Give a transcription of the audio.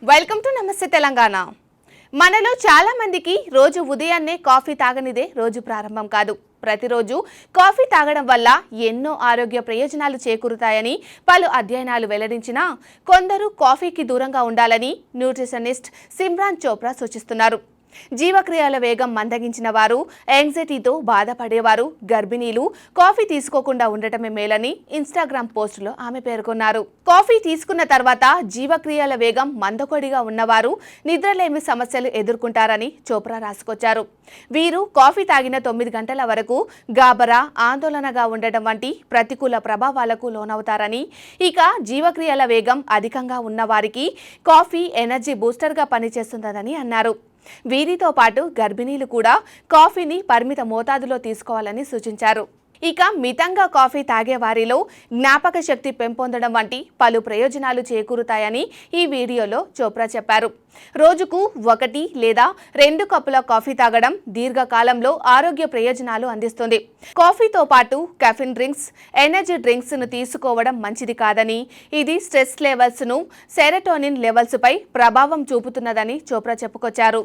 Welcome to నమస్తే తెలంగాణ. మనలో చాలా మందికి రోజు ఉదయాన్నే కాఫీ తాగనిదే రోజు ప్రారంభం కాదు. ప్రతిరోజు కాఫీ తాగడం వల్ల ఎన్నో ఆరోగ్య ప్రయోజనాలు చేకూరుతాయని పలు అధ్యయనాలు వెల్లడించినా కొందరు కాఫీకి దూరంగా ఉండాలని న్యూట్రిషనిస్ట్ సిమ్రాన్ చోప్రా సూచిస్తున్నారు. జీవక్రియల వేగం మందగించిన వారు, యాంగ్జైటీతో బాధపడేవారు, గర్భిణీలు కాఫీ తీసుకోకుండా ఉండటమే మేలని ఇన్స్టాగ్రామ్ పోస్టులో ఆమె పేర్కొన్నారు. కాఫీ తీసుకున్న తర్వాత జీవక్రియల వేగం మందకొడిగా ఉన్నవారు నిద్రలేమి సమస్యలు ఎదుర్కొంటారని చోప్రా రాసుకొచ్చారు. వీరు కాఫీ తాగిన 9 గంటల వరకు గాబరా, ఆందోళనగా ఉండటం వంటి ప్రతికూల ప్రభావాలకు లోనవుతారని, ఇక జీవక్రియల వేగం అధికంగా ఉన్నవారికి కాఫీ ఎనర్జీ బూస్టర్గా పనిచేస్తుందని అన్నారు. వీరితో పాటు గర్భిణీలు కూడా కాఫీని పరిమిత మోతాదులో తీసుకోవాలని సూచించారు. ఇక మితంగా కాఫీ తాగే వారిలో జ్ఞాపక శక్తి పెంపొందడం వంటి పలు ప్రయోజనాలు చేకూరుతాయని ఈ వీడియోలో చోప్రా చెప్పారు. రోజుకు 1 లేదా 2 కప్పుల కాఫీ తాగడం దీర్ఘకాలంలో ఆరోగ్య ప్రయోజనాలు అందిస్తుంది. కాఫీతో పాటు కెఫిన్ డ్రింక్స్, ఎనర్జీ డ్రింక్స్ ను తీసుకోవడం మంచిది కాదని, ఇది స్ట్రెస్ లెవెల్స్ ను, సెరోటోనిన్ లెవెల్స్ పై ప్రభావం చూపుతున్నదని చోప్రా చెప్పుకొచ్చారు.